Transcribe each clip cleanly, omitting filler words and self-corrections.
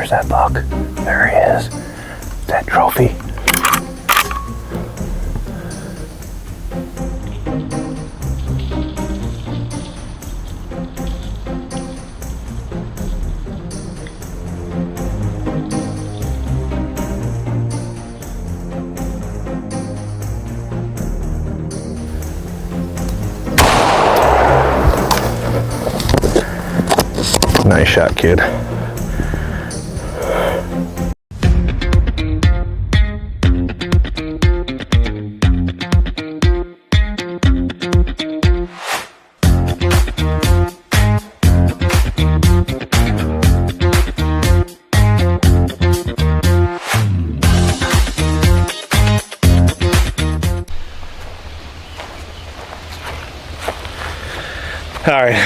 Where's that buck? There he is. That trophy. Nice shot, kid. All right,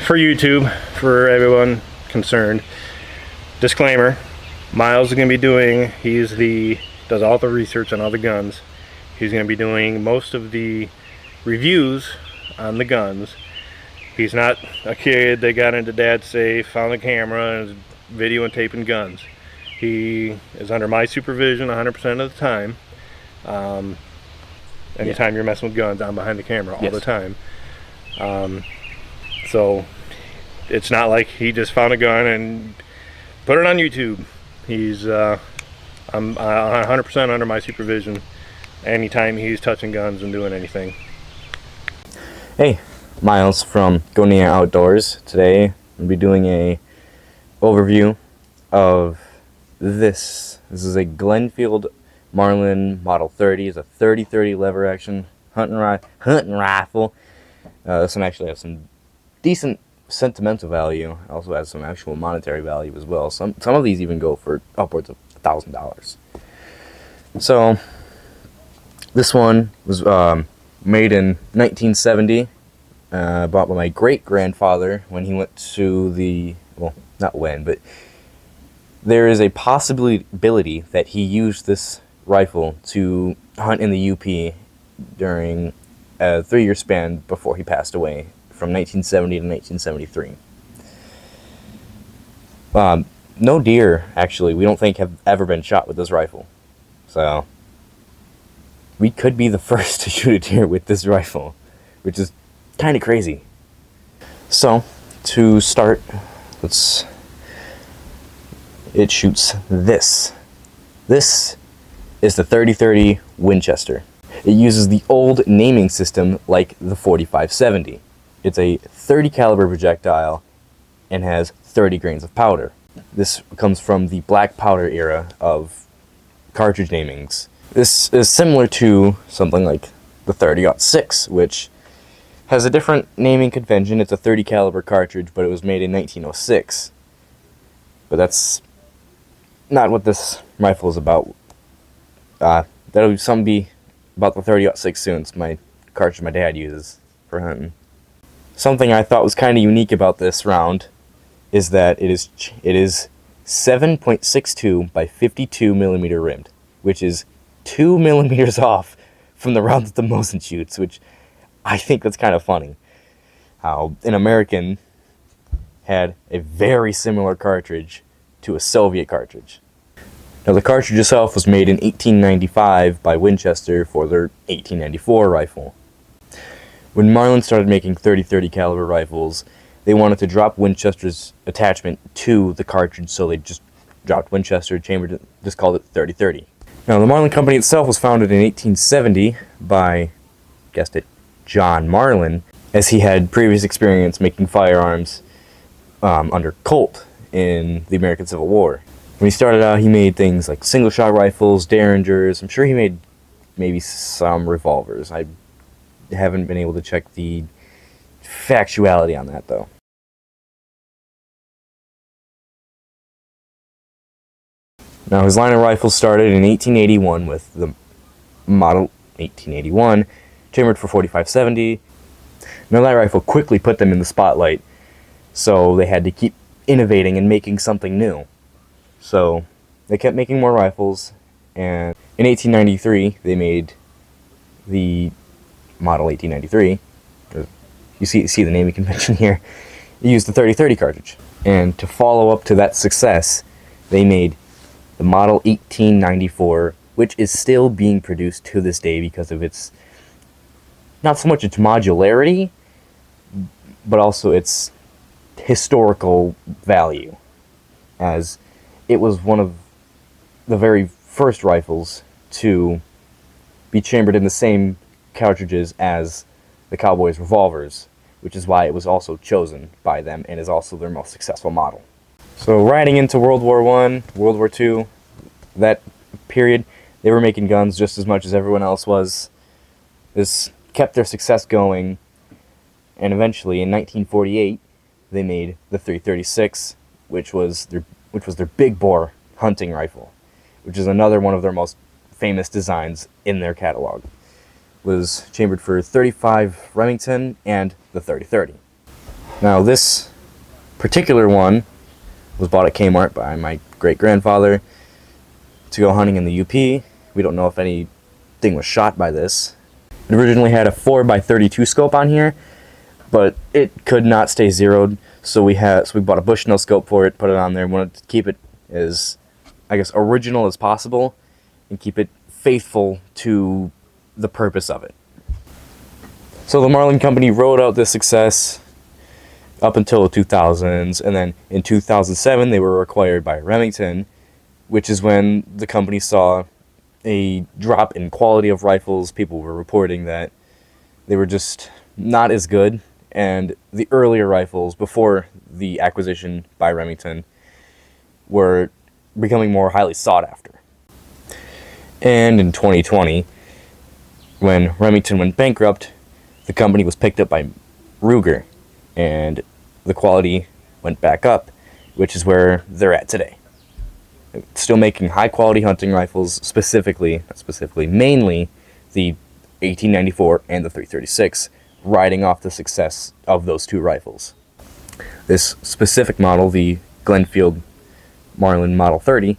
for YouTube, for everyone concerned, disclaimer: Myles is going to be doing, does all the research on all the guns. He's going to be doing most of the reviews on the guns. He's not a kid that got into dad's safe, found the camera, and is videotaping guns. He is under my supervision 100% of the time. Anytime you're messing with guns, I'm behind the camera all the time. So it's not like he just found a gun and put it on YouTube. I'm 100% under my supervision anytime he's touching guns and doing anything. Hey, Myles from Go-nee-uh Outdoors. Today I'll be doing a overview of this. This is a Glenfield Marlin Model 30. It's a 30-30 lever action hunting rifle. This one actually has some decent sentimental value. It also has some actual monetary value as well. Some of these even go for upwards of $1,000. So this one was made in 1970. Bought by my great-grandfather when he went to the, well, not when, but there is a possibility that he used this rifle to hunt in the UP during a 3-year span before he passed away, from 1970 to 1973. No deer, actually, we don't think have ever been shot with this rifle. So we could be the first to shoot a deer with this rifle, which is kind of crazy. So to start, it shoots this. This is the 30-30 Winchester. It uses the old naming system like the 45-70. It's a 30 caliber projectile and has 30 grains of powder. This comes from the black powder era of cartridge namings. This is similar to something like the 30-06, which has a different naming convention. It's a 30 caliber cartridge, but it was made in 1906. But that's not what this rifle is about. That'll be about the 30-06 soon. It's my cartridge my dad uses for hunting. Something I thought was kind of unique about this round is that it is 7.62 by 52 millimeter rimmed, which is 2 millimeters off from the round that the Mosin shoots, which I think that's kind of funny. How an American had a very similar cartridge to a Soviet cartridge. Now, the cartridge itself was made in 1895 by Winchester for their 1894 rifle. When Marlin started making 30-30 caliber rifles, they wanted to drop Winchester's attachment to the cartridge, so they just dropped Winchester, chambered it, just called it 30-30. Now, the Marlin Company itself was founded in 1870 by, guessed it, John Marlin, as he had previous experience making firearms under Colt in the American Civil War. When he started out, he made things like single-shot rifles, Derringers. I'm sure he made maybe some revolvers. I haven't been able to check the factuality on that, though. Now, his line of rifles started in 1881 with the Model 1881, chambered for 45-70. Now, that rifle quickly put them in the spotlight, so they had to keep innovating and making something new. So they kept making more rifles, and in 1893 they made the Model 1893. You see the naming convention here. It used the 30-30 cartridge. And to follow up to that success, they made the Model 1894, which is still being produced to this day because of its, not so much its modularity, but also its historical value, as it was one of the very first rifles to be chambered in the same cartridges as the Cowboys revolvers, which is why it was also chosen by them and is also their most successful model. So riding into World War I, World War II, that period, they were making guns just as much as everyone else was. This kept their success going, and eventually in 1948 they made the 336, which was their big bore hunting rifle, which is another one of their most famous designs in their catalog. It was chambered for .35 Remington and the 30-30. Now this particular one was bought at Kmart by my great-grandfather to go hunting in the UP. We don't know if anything was shot by this. It originally had a 4x32 scope on here, but it could not stay zeroed, so we bought a Bushnell scope for it, put it on there, and wanted to keep it as, I guess, original as possible and keep it faithful to the purpose of it. So the Marlin Company rode out this success up until the 2000s, and then in 2007 they were acquired by Remington, which is when the company saw a drop in quality of rifles. People were reporting that they were just not as good, and the earlier rifles before the acquisition by Remington were becoming more highly sought after. And in 2020, when Remington went bankrupt, the company was picked up by Ruger, and the quality went back up, which is where they're at today. Still making high-quality hunting rifles, mainly the 1894 and the 336, riding off the success of those two rifles. This specific model, the Glenfield Marlin Model 30,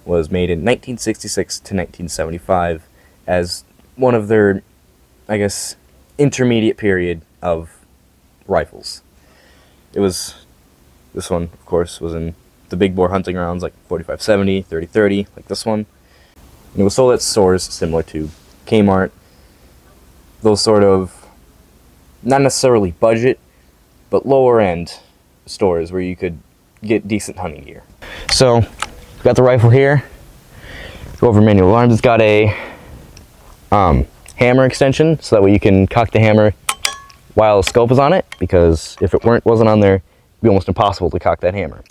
was made in 1966 to 1975 as one of their, I guess, intermediate period of rifles. This one, of course, was in the big bore hunting rounds like 45-70, 30-30, like this one. And it was sold at stores similar to Kmart. Those sort of, not necessarily budget, but lower end stores where you could get decent hunting gear. So, got the rifle here. Go over manual alarms. It's got a hammer extension, so that way you can cock the hammer while the scope is on it, because if it wasn't on there, it'd be almost impossible to cock that hammer.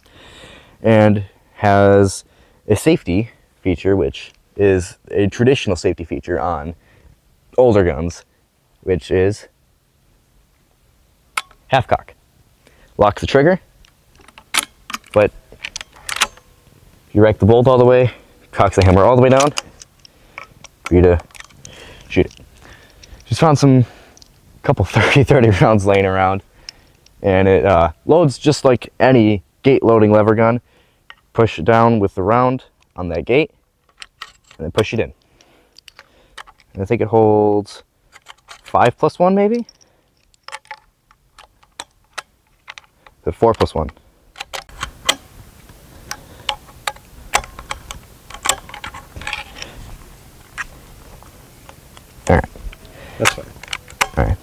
And has a safety feature, which is a traditional safety feature on older guns, which is half cock. Locks the trigger, but if you rack the bolt all the way, cocks the hammer all the way down for you to shoot it. Just found some couple 30 rounds laying around, and it loads just like any gate loading lever gun. Push it down with the round on that gate, and then push it in. And I think it holds 5+1 maybe? The 4+1. Alright. That's fine. Alright.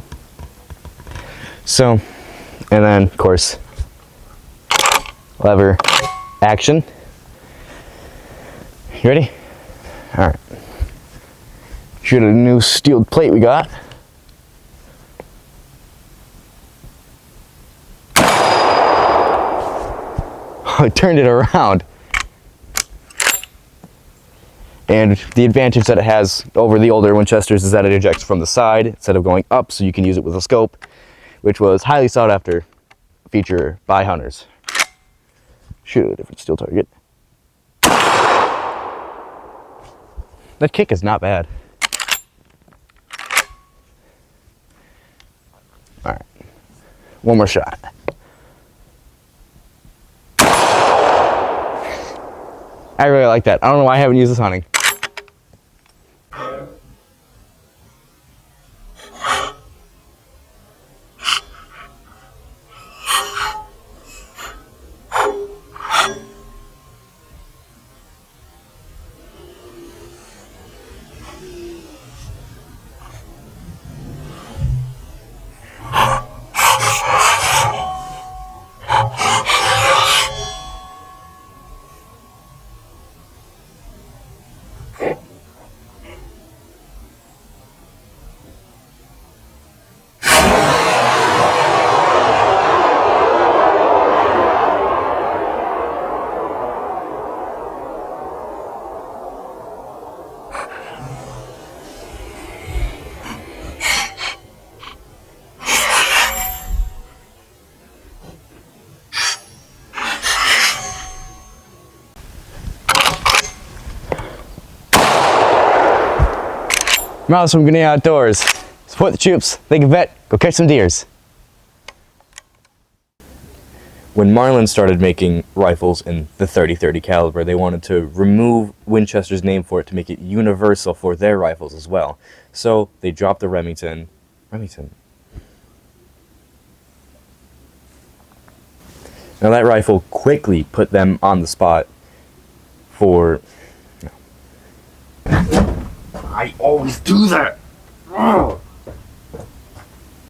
So, and then, of course, lever action. You ready? Alright. Shoot a new steel plate we got. I turned it around. And the advantage that it has over the older Winchesters is that it ejects from the side instead of going up, so you can use it with a scope, which was highly sought after feature by hunters. Shoot a different steel target. That kick is not bad. Alright. One more shot. I really like that. I don't know why I haven't used this hunting. Myles from Go-nee-uh Outdoors. Support the troops, think of vet, go catch some deers. When Marlin started making rifles in the .30-30 caliber, they wanted to remove Winchester's name for it to make it universal for their rifles as well. So they dropped the Remington. Now that rifle quickly put them on the spot for... I always do that! Ugh.